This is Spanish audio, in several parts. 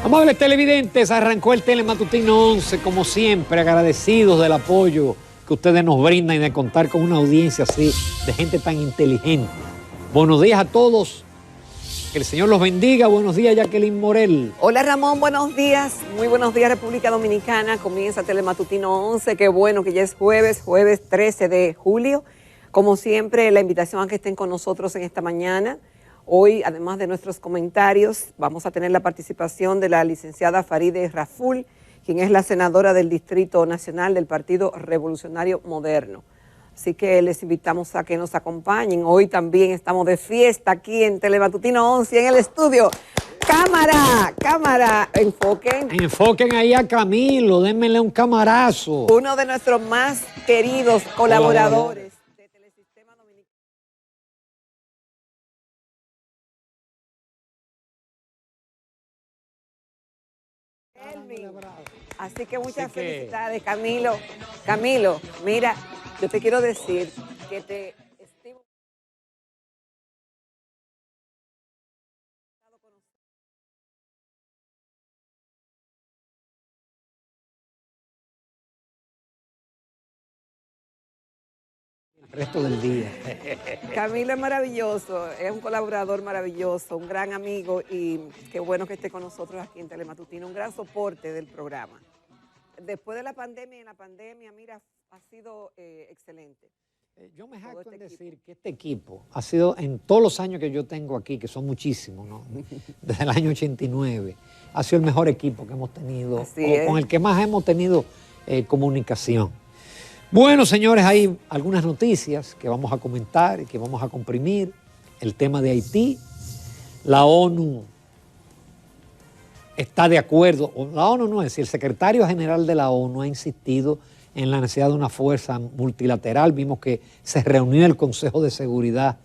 Amables televidentes, arrancó el Telematutino 11, como siempre, agradecidos del apoyo que ustedes nos brindan y de contar con una audiencia así, de gente tan inteligente. Buenos días a todos, que el Señor los bendiga. Buenos días, Jacqueline Morel. Hola Ramón, buenos días, muy buenos días República Dominicana. Comienza Telematutino 11, qué bueno que ya es jueves 13 de julio. Como siempre, la invitación a que estén con nosotros en esta mañana. Hoy, además de nuestros comentarios, vamos a tener la participación de la licenciada Farideh Raful, quien es la senadora del Distrito Nacional del Partido Revolucionario Moderno. Así que les invitamos a que nos acompañen. Hoy también estamos de fiesta aquí en Telematutino 11, en el estudio. Cámara, enfoquen. Enfoquen ahí a Camilo, démele un camarazo. Uno de nuestros más queridos colaboradores. Así que muchas felicidades, Camilo. Camilo, mira, yo te quiero decir que te estimo. El resto del día. Camilo es maravilloso, es un colaborador maravilloso, un gran amigo y qué bueno que esté con nosotros aquí en Telematutino, un gran soporte del programa. Después de la pandemia, en la pandemia, mira, ha sido excelente. Yo me jacto en decir que este equipo ha sido, en todos los años que yo tengo aquí, que son muchísimos, ¿no? Desde el año 89, ha sido el mejor equipo que hemos tenido, con el que más hemos tenido comunicación. Bueno, señores, hay algunas noticias que vamos a comentar y que vamos a comprimir. El tema de Haití, la ONU está de acuerdo, la ONU no, es decir, el secretario general de la ONU ha insistido en la necesidad de una fuerza multilateral. Vimos que se reunió el Consejo de Seguridad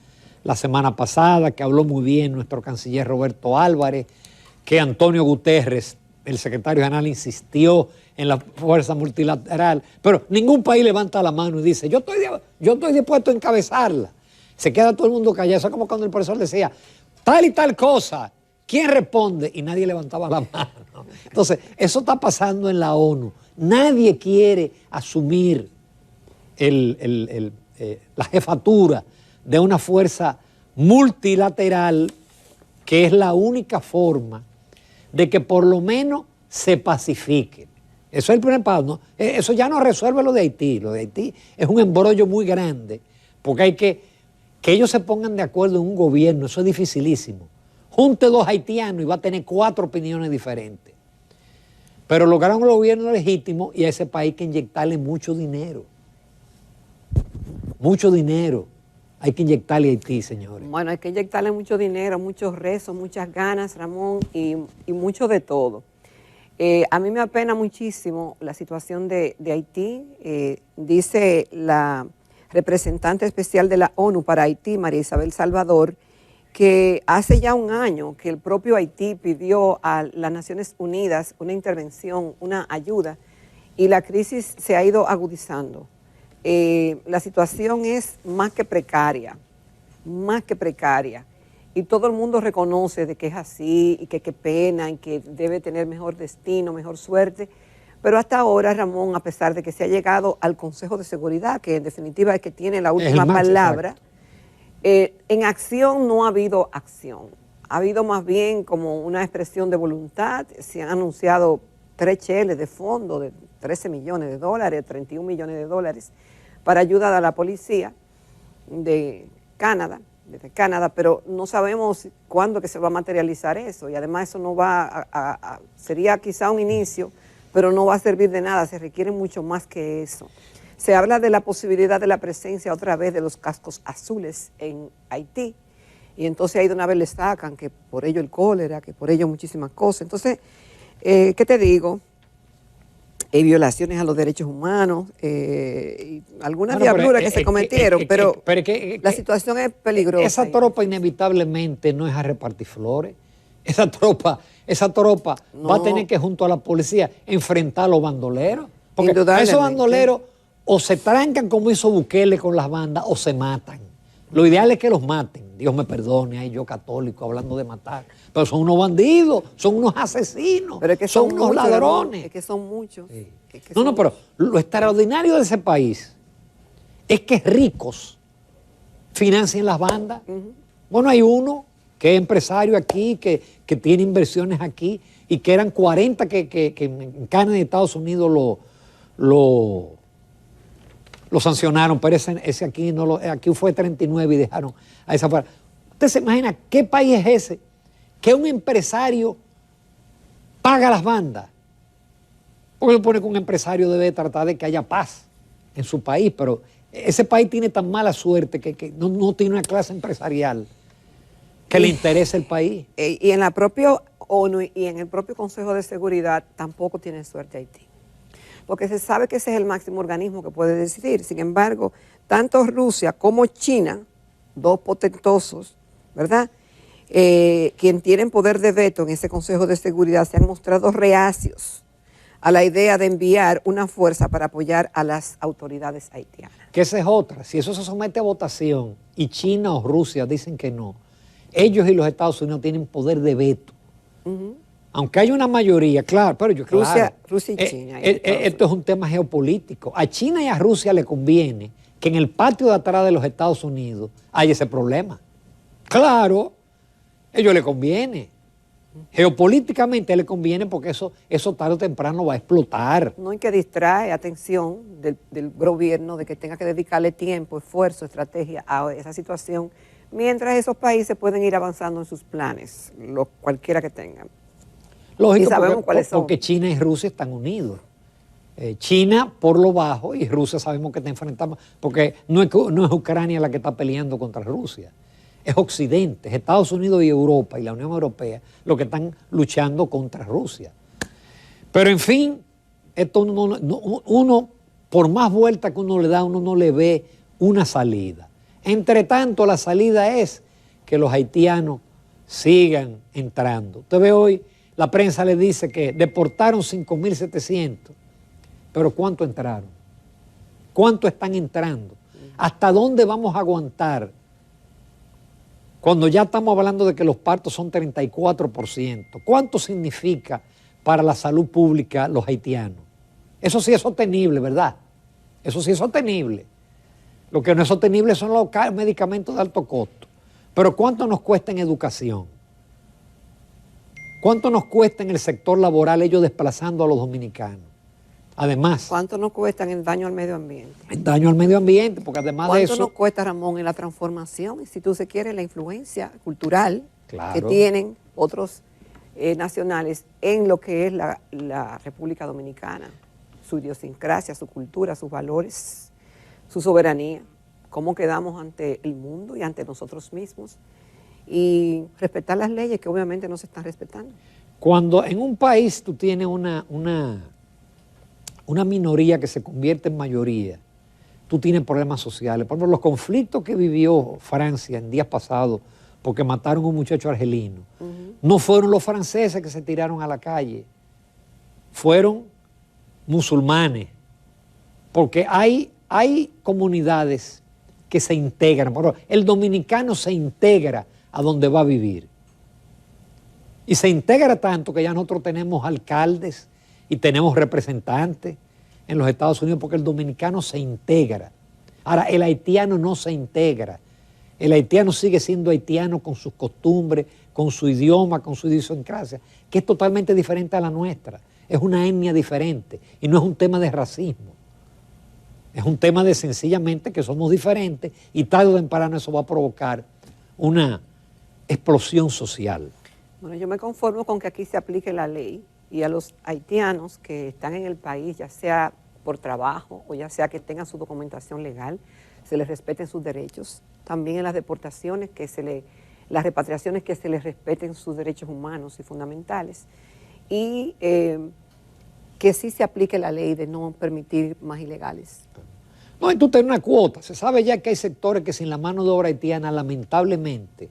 la semana pasada, que habló muy bien nuestro canciller Roberto Álvarez, que Antonio Guterres, el secretario general, insistió en la fuerza multilateral, pero ningún país levanta la mano y dice, yo estoy dispuesto a encabezarla. Se queda todo el mundo callado. Eso es como cuando el profesor decía, tal y tal cosa, ¿quién responde? Y nadie levantaba la mano. Entonces, eso está pasando en la ONU. Nadie quiere asumir la jefatura de una fuerza multilateral, que es la única forma de que por lo menos se pacifique. Eso es el primer paso, ¿no? Eso ya no resuelve lo de Haití. Lo de Haití es un embrollo muy grande, porque hay que ellos se pongan de acuerdo en un gobierno. Eso es dificilísimo. Junte dos haitianos y va a tener 4 opiniones diferentes. Pero lograron un gobierno legítimo y a ese país hay que inyectarle mucho dinero. Mucho dinero. Hay que inyectarle a Haití, señores. Bueno, hay que inyectarle mucho dinero, muchos rezos, muchas ganas, Ramón, y mucho de todo. A mí me apena muchísimo la situación de Haití. Dice la representante especial de la ONU para Haití, María Isabel Salvador, que hace ya un año que el propio Haití pidió a las Naciones Unidas una intervención, una ayuda, y la crisis se ha ido agudizando. La situación es más que precaria, y todo el mundo reconoce de que es así, y que qué pena, y que debe tener mejor destino, mejor suerte, pero hasta ahora, Ramón, a pesar de que se ha llegado al Consejo de Seguridad, que en definitiva es que tiene la última palabra, en acción no ha habido acción. Ha habido más bien como una expresión de voluntad. Se han anunciado 3 cheles de fondo de $13 millones, 31 millones de dólares para ayudar a la policía de Canadá, desde Canadá, pero no sabemos cuándo que se va a materializar eso, y además eso no va sería quizá un inicio, pero no va a servir de nada, se requiere mucho más que eso. Se habla de la posibilidad de la presencia otra vez de los cascos azules en Haití, y entonces ahí de una vez le sacan que por ello el cólera, que por ello muchísimas cosas. Entonces, ¿qué te digo? Violaciones a los derechos humanos, y algunas diabluras que se cometieron, pero la situación es peligrosa. Esa tropa inevitablemente no es a repartir flores. Esa tropa no va a tener que, junto a la policía, enfrentar a los bandoleros. Porque esos bandoleros o se trancan como hizo Bukele con las bandas o se matan. Lo ideal es que los maten. Dios me perdone, ay, yo católico hablando de matar, pero son unos bandidos, son unos asesinos, Pero es que son unos muchos, ladrones. es que son muchos. Sí. Es que No, son pero lo extraordinario de ese país es que ricos financian las bandas. Bueno, hay uno que es empresario aquí, que tiene inversiones aquí, y que eran 40 que en Canadá y Estados Unidos lo sancionaron, pero ese aquí, aquí fue 39 y dejaron a esa fuera. ¿Usted se imagina qué país es ese? Que un empresario paga las bandas. Porque se supone que un empresario debe tratar de que haya paz en su país, pero ese país tiene tan mala suerte que no tiene una clase empresarial que le interese el país. Y en la propia ONU y en el propio Consejo de Seguridad tampoco tiene suerte Haití. Porque se sabe que ese es el máximo organismo que puede decidir. Sin embargo, tanto Rusia como China, dos potentosos, ¿verdad?, quien tienen poder de veto en ese Consejo de Seguridad, se han mostrado reacios a la idea de enviar una fuerza para apoyar a las autoridades haitianas. Que esa es otra. Si eso se somete a votación y China o Rusia dicen que no, ellos y los Estados Unidos tienen poder de veto. Aunque hay una mayoría, claro, pero Rusia y China. Esto es un tema geopolítico. A China y a Rusia le conviene que en el patio de atrás de los Estados Unidos haya ese problema. Claro, a ellos les conviene. Geopolíticamente le conviene porque eso tarde o temprano va a explotar. No hay que distraer atención del gobierno de que tenga que dedicarle tiempo, esfuerzo, estrategia a esa situación, mientras esos países pueden ir avanzando en sus planes, cualquiera que tengan. Lógico, y sabemos cuáles son. Porque China y Rusia están unidos. China por lo bajo y Rusia sabemos que está enfrentando, porque no es Ucrania la que está peleando contra Rusia, es Occidente, es Estados Unidos y Europa y la Unión Europea los que están luchando contra Rusia. Pero en fin, esto uno por más vuelta que uno le da, uno no le ve una salida. Entre tanto, la salida es que los haitianos sigan entrando. Usted ve hoy, la prensa le dice que deportaron 5.700, pero ¿cuánto entraron? ¿Cuánto están entrando? ¿Hasta dónde vamos a aguantar? Cuando ya estamos hablando de que los partos son 34%. ¿Cuánto significa para la salud pública los haitianos? Eso sí es sostenible, ¿verdad? Eso sí es sostenible. Lo que no es sostenible son los medicamentos de alto costo. Pero ¿cuánto nos cuesta en educación? ¿Cuánto nos cuesta en el sector laboral ellos desplazando a los dominicanos? Además, ¿cuánto nos cuesta en el daño al medio ambiente? El daño al medio ambiente, porque además de eso... ¿Cuánto nos cuesta, Ramón, en la transformación? Y si tú se quiere, la influencia cultural que Claro. tienen otros nacionales en lo que es la República Dominicana, su idiosincrasia, su cultura, sus valores, su soberanía, cómo quedamos ante el mundo y ante nosotros mismos, y respetar las leyes que obviamente no se están respetando. Cuando en un país tú tienes una minoría que se convierte en mayoría, tú tienes problemas sociales. Por ejemplo, los conflictos que vivió Francia en días pasados porque mataron a un muchacho argelino, no fueron los franceses que se tiraron a la calle, fueron musulmanes, porque hay comunidades que se integran. Por ejemplo, el dominicano se integra a donde va a vivir. Y se integra tanto que ya nosotros tenemos alcaldes y tenemos representantes en los Estados Unidos porque el dominicano se integra. Ahora, el haitiano no se integra. El haitiano sigue siendo haitiano con sus costumbres, con su idioma, con su idiosincrasia, que es totalmente diferente a la nuestra. Es una etnia diferente y no es un tema de racismo. Es un tema de sencillamente que somos diferentes y tarde o temprano eso va a provocar una explosión social. Bueno, yo me conformo con que aquí se aplique la ley y a los haitianos que están en el país, ya sea por trabajo o ya sea que tengan su documentación legal, se les respeten sus derechos. También en las deportaciones, las repatriaciones, que se les respeten sus derechos humanos y fundamentales. Y que sí se aplique la ley de no permitir más ilegales. No, y tú tienes una cuota. Se sabe ya que hay sectores que sin la mano de obra haitiana, lamentablemente,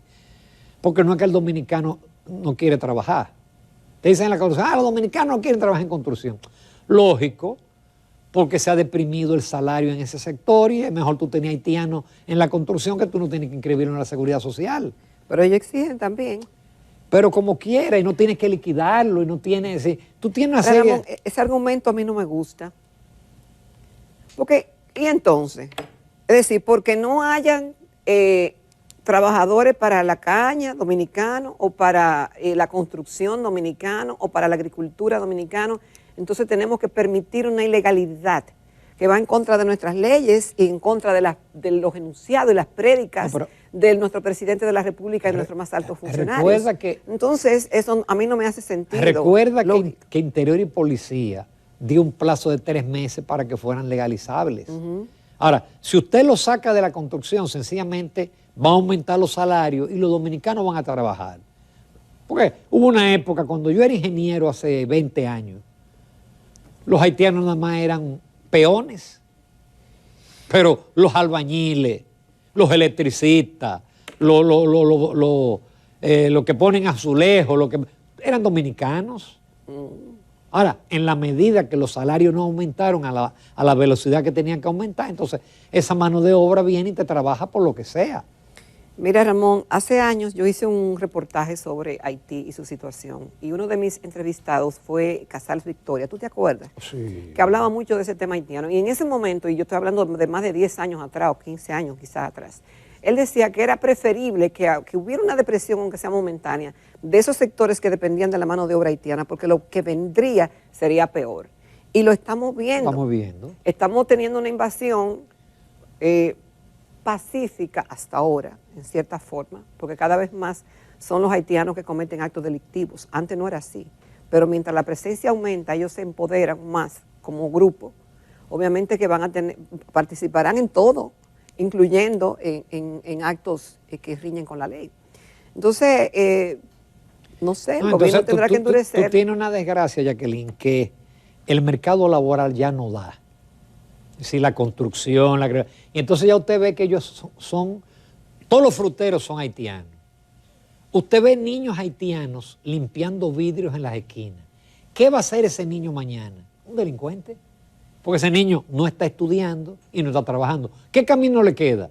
porque no es que el dominicano no quiere trabajar. Te dicen en la construcción, los dominicanos no quieren trabajar en construcción. Lógico, porque se ha deprimido el salario en ese sector y es mejor tú tener haitianos en la construcción que tú no tienes que inscribirlo en la seguridad social. Pero ellos exigen también. Pero como quiera, y no tienes que liquidarlo, y no tienes... Tú tienes una Ahora, serie... Ramón, ese argumento a mí no me gusta. Porque, ¿y entonces? Es decir, porque no hayan trabajadores para la caña dominicano o para la construcción dominicano o para la agricultura dominicano, entonces tenemos que permitir una ilegalidad que va en contra de nuestras leyes y en contra de los enunciados y las prédicas de nuestro presidente de la República y de nuestros más altos funcionarios. Recuerda que... Entonces, eso a mí no me hace sentido. Recuerda que Interior y Policía dio un plazo de 3 meses para que fueran legalizables. Ahora, si usted lo saca de la construcción, sencillamente va a aumentar los salarios y los dominicanos van a trabajar. Porque hubo una época, cuando yo era ingeniero hace 20 años, los haitianos nada más eran peones, pero los albañiles, los electricistas, los que ponen azulejos, eran dominicanos. Ahora, en la medida que los salarios no aumentaron a la velocidad que tenían que aumentar, entonces esa mano de obra viene y te trabaja por lo que sea. Mira, Ramón, hace años yo hice un reportaje sobre Haití y su situación, y uno de mis entrevistados fue Casals Victoria, ¿tú te acuerdas? Sí. Que hablaba mucho de ese tema haitiano, y en ese momento, y yo estoy hablando de más de 10 años atrás, o 15 años quizás atrás, él decía que era preferible que hubiera una depresión, aunque sea momentánea, de esos sectores que dependían de la mano de obra haitiana, porque lo que vendría sería peor. Y lo estamos viendo. Estamos viendo. Estamos teniendo una invasión pacífica hasta ahora, en cierta forma, porque cada vez más son los haitianos que cometen actos delictivos. Antes no era así, pero mientras la presencia aumenta, ellos se empoderan más como grupo. Obviamente que participarán en todo, incluyendo en actos que riñen con la ley. Entonces, no sé, el gobierno tendrá que endurecer. Tú tienes una desgracia, Jacqueline, que el mercado laboral ya no da. Es decir, la construcción, y entonces ya usted ve que ellos todos los fruteros son haitianos. Usted ve niños haitianos limpiando vidrios en las esquinas. ¿Qué va a hacer ese niño mañana? Un delincuente. Porque ese niño no está estudiando y no está trabajando. ¿Qué camino le queda?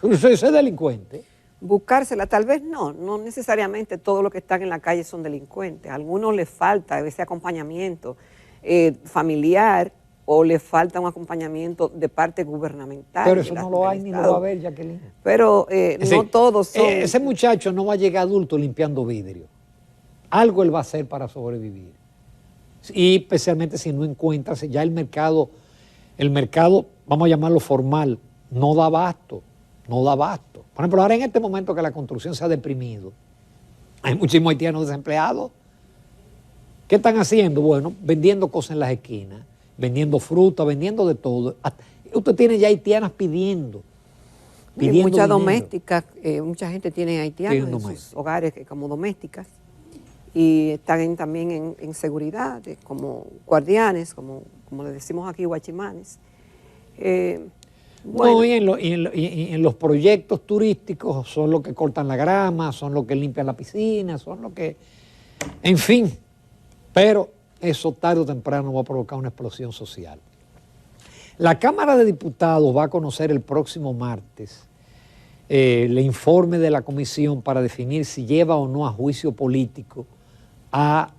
Ese delincuente. Buscársela, tal vez no necesariamente todos los que están en la calle son delincuentes. A algunos les falta ese acompañamiento familiar, o le falta un acompañamiento de parte gubernamental. Pero eso no lo hay ni lo va a haber, Jacqueline. Pero no todos son... Ese muchacho no va a llegar adulto limpiando vidrio. Algo él va a hacer para sobrevivir. Y especialmente si no encuentra, ya el mercado, vamos a llamarlo formal, no da abasto. Por ejemplo, ahora en este momento que la construcción se ha deprimido, hay muchísimos haitianos desempleados. ¿Qué están haciendo? Bueno, vendiendo cosas en las esquinas, vendiendo fruta, vendiendo de todo. Usted tiene ya haitianas pidiendo muchas dinero. Domésticas, mucha gente tiene haitianos en sus hogares como domésticas, y están también en seguridad, como guardianes, como le decimos aquí, guachimanes. Bueno. No, y en los proyectos turísticos son los que cortan la grama, son los que limpian la piscina, son los que... En fin, pero eso tarde o temprano va a provocar una explosión social. La Cámara de Diputados va a conocer el próximo martes el informe de la comisión para definir si lleva o no a juicio político al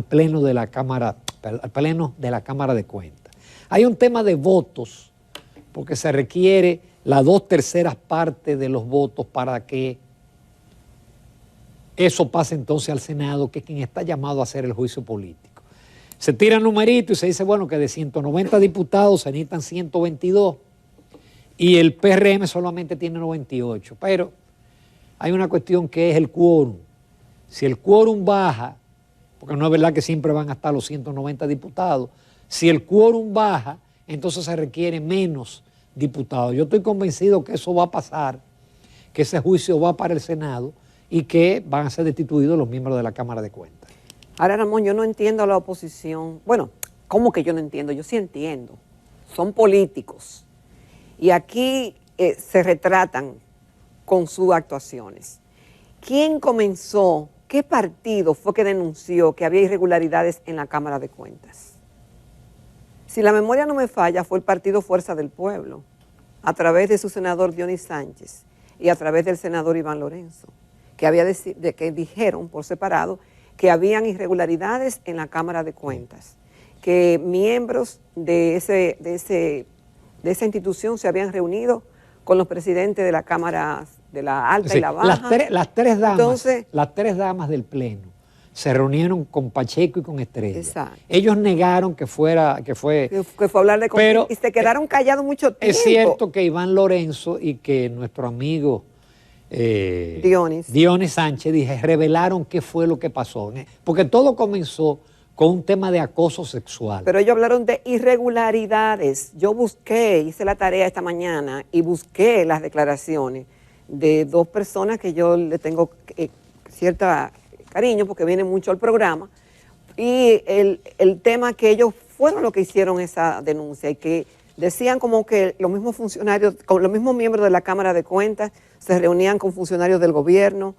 Pleno de la Cámara de Cuentas. Hay un tema de votos, porque se requiere las 2/3 partes de los votos para que eso pase entonces al Senado, que es quien está llamado a hacer el juicio político. Se tira el numerito y se dice, bueno, que de 190 diputados se necesitan 122 y el PRM solamente tiene 98. Pero hay una cuestión que es el quórum. Si el quórum baja, porque no es verdad que siempre van a estar los 190 diputados, si el quórum baja, entonces se requiere menos diputados. Yo estoy convencido que eso va a pasar, que ese juicio va para el Senado y que van a ser destituidos los miembros de la Cámara de Cuentas. Ahora, Ramón, yo no entiendo a la oposición. Bueno, ¿cómo que yo no entiendo? Yo sí entiendo. Son políticos. Y aquí se retratan con sus actuaciones. ¿Quién comenzó? ¿Qué partido fue que denunció que había irregularidades en la Cámara de Cuentas? Si la memoria no me falla, fue el partido Fuerza del Pueblo, a través de su senador Dionis Sánchez y a través del senador Iván Lorenzo, que dijeron por separado que habían irregularidades en la Cámara de Cuentas, que miembros de esa institución se habían reunido con los presidentes de la Cámara de la Alta y la Baja. Las tres damas del Pleno se reunieron con Pacheco y con Estrella. Exacto. Ellos negaron que fue hablar de conflicto y se quedaron callados mucho tiempo. Es cierto que Iván Lorenzo y que nuestro amigo Dionis Sánchez revelaron qué fue lo que pasó. Porque todo comenzó con un tema de acoso sexual. Pero ellos hablaron de irregularidades. Yo hice la tarea esta mañana y busqué las declaraciones de dos personas que yo le tengo cierta cariño porque vienen mucho al programa, y el tema que ellos fueron los que hicieron esa denuncia y que decían como que los mismos funcionarios, con los mismos miembros de la Cámara de Cuentas se reunían con funcionarios del gobierno,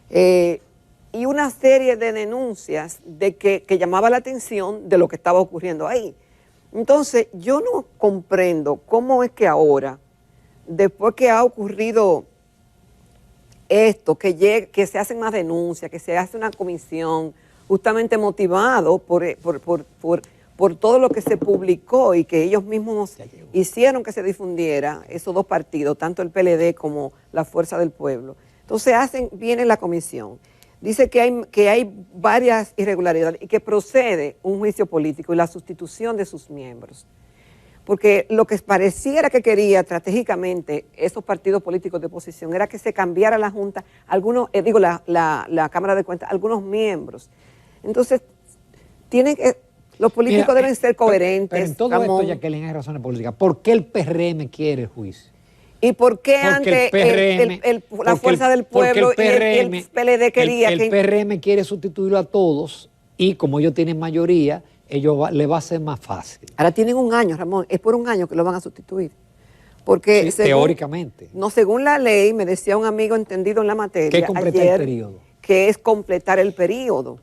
y una serie de denuncias de que llamaba la atención de lo que estaba ocurriendo ahí. Entonces, yo no comprendo cómo es que ahora, después que ha ocurrido esto, que se hacen más denuncias, que se hace una comisión, justamente motivado por todo lo que se publicó y que ellos mismos hicieron que se difundiera, esos dos partidos, tanto el PLD como la Fuerza del Pueblo. Entonces viene la comisión, dice que hay varias irregularidades y que procede un juicio político y la sustitución de sus miembros. Porque lo que pareciera que quería estratégicamente esos partidos políticos de oposición era que se cambiara la Junta, la Cámara de Cuentas, algunos miembros. Entonces, los políticos deben ser coherentes. Pero en todo esto, Jacqueline, hay razones políticas. ¿Por qué el PRM quiere el juicio? ¿Y por qué antes la Fuerza del Pueblo y el PLD quería el PRM quiere sustituirlo a todos y como ellos tienen mayoría, le va a ser más fácil. Ahora tienen un año, Ramón, es por un año que lo van a sustituir. Porque sí, teóricamente. No, según la ley, me decía un amigo entendido en la materia ¿Qué completar el periodo? Que es completar el periodo.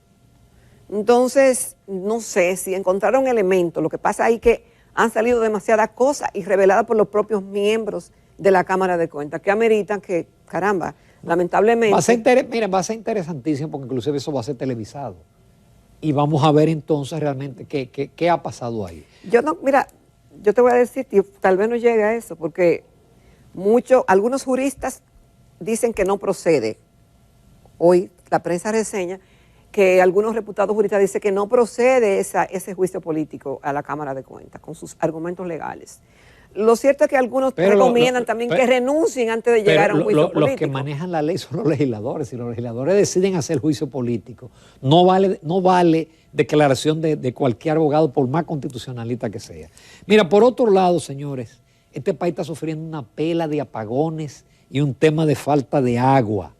Entonces, no sé si encontraron elementos. Lo que pasa ahí que han salido demasiadas cosas y reveladas por los propios miembros de la Cámara de Cuentas, que ameritan que, caramba, lamentablemente... va a ser interesantísimo porque inclusive eso va a ser televisado. Y vamos a ver entonces realmente qué ha pasado ahí. Yo te voy a decir que tal vez no llegue a eso, porque algunos juristas dicen que no procede. Hoy la prensa reseña que algunos reputados juristas dicen que no procede ese juicio político a la Cámara de Cuentas, con sus argumentos legales. Lo cierto es que algunos recomiendan también que renuncien antes de llegar a un juicio político. Los que manejan la ley son los legisladores. Si los legisladores deciden hacer juicio político, no vale declaración de cualquier abogado, por más constitucionalista que sea. Mira, por otro lado, señores, este país está sufriendo una pela de apagones y un tema de falta de agua.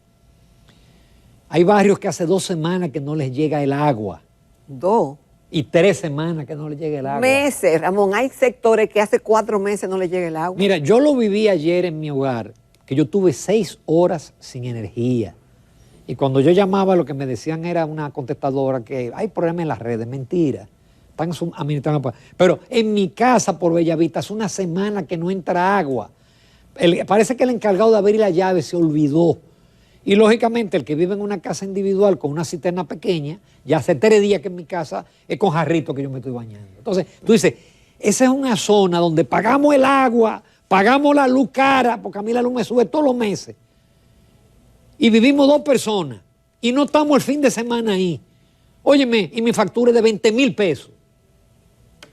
Hay barrios que hace 2 semanas que no les llega el agua. 2. Y 3 semanas que no le llega el agua. Meses, Ramón. Hay sectores que hace 4 meses no le llega el agua. Mira, yo lo viví ayer en mi hogar, que yo tuve 6 horas sin energía. Y cuando yo llamaba, lo que me decían era una contestadora que hay problemas en las redes. Mentira. Están administrando. Pero en mi casa, por Bellavista, hace 1 semana que no entra agua. Parece que el encargado de abrir la llave se olvidó. Y lógicamente el que vive en una casa individual con una cisterna pequeña, ya hace 3 días que en mi casa es con jarrito que yo me estoy bañando. Entonces, tú dices, esa es una zona donde pagamos el agua, pagamos la luz cara, porque a mí la luz me sube todos los meses. Y vivimos 2 personas y no estamos el fin de semana ahí. Óyeme, y mi factura es de 20,000 pesos.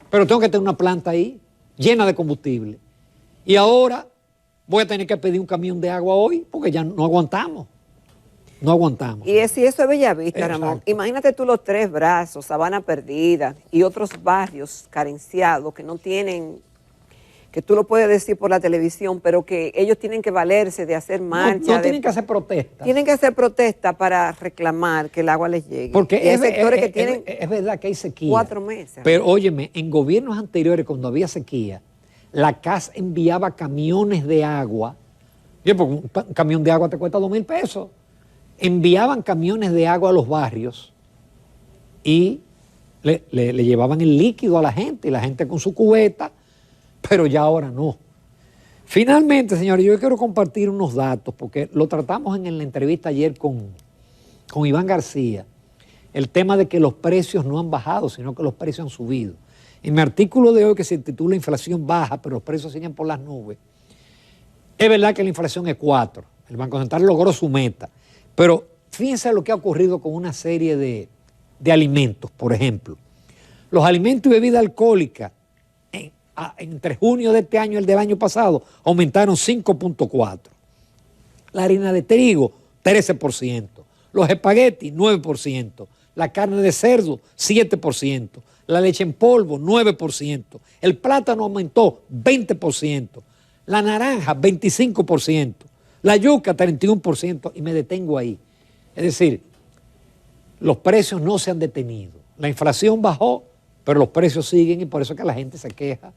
Pero tengo que tener una planta ahí llena de combustible. Y ahora voy a tener que pedir un camión de agua hoy porque ya no aguantamos. No aguantamos. Y si eso es Bellavista, Ramón, imagínate tú los 3 Brazos, Sabana Perdida y otros barrios carenciados que no tienen, que tú lo puedes decir por la televisión, pero que ellos tienen que valerse de hacer marcha. No tienen que hacer protestas. Tienen que hacer protestas para reclamar que el agua les llegue. Porque hay sectores que tienen es verdad que hay sequía. 4 meses. Pero óyeme, en gobiernos anteriores, cuando había sequía, la CAS enviaba camiones de agua. Porque un camión de agua te cuesta 2,000 pesos. Enviaban camiones de agua a los barrios y le llevaban el líquido a la gente y la gente con su cubeta, pero ya ahora no. Finalmente, señores, yo quiero compartir unos datos porque lo tratamos en la entrevista ayer con Iván García, el tema de que los precios no han bajado, sino que los precios han subido. En mi artículo de hoy, que se titula Inflación baja, pero los precios siguen por las nubes, es verdad que la inflación es 4. El Banco Central logró su meta. Pero fíjense lo que ha ocurrido con una serie de alimentos, por ejemplo. Los alimentos y bebidas alcohólicas entre junio de este año y el del año pasado aumentaron 5.4. La harina de trigo, 13%. Los espaguetis, 9%. La carne de cerdo, 7%. La leche en polvo, 9%. El plátano aumentó, 20%. La naranja, 25%. La yuca, 31%. Y me detengo ahí. Es decir, los precios no se han detenido. La inflación bajó, pero los precios siguen y por eso es que la gente se queja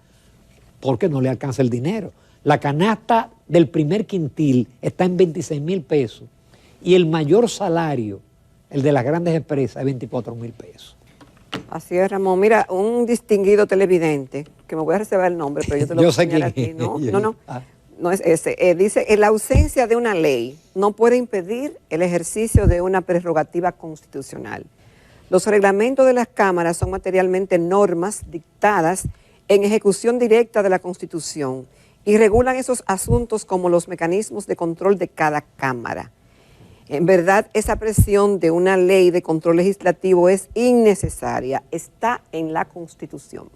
porque no le alcanza el dinero. La canasta del primer quintil está en 26,000 pesos y el mayor salario, el de las grandes empresas, es 24,000 pesos. Así es, Ramón. Mira, un distinguido televidente, que me voy a reservar el nombre, pero yo te lo voy a señalar aquí. No es ese. Dice, en la ausencia de una ley no puede impedir el ejercicio de una prerrogativa constitucional. Los reglamentos de las cámaras son materialmente normas dictadas en ejecución directa de la Constitución y regulan esos asuntos como los mecanismos de control de cada cámara. En verdad, esa presión de una ley de control legislativo es innecesaria, está en la Constitución.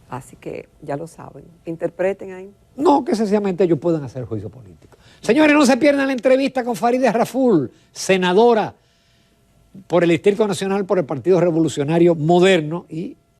Así que ya lo saben, interpreten ahí. No, que sencillamente ellos pueden hacer juicio político. Señores, no se pierdan la entrevista con Farideh Raful, senadora por el Distrito Nacional por el Partido Revolucionario Moderno y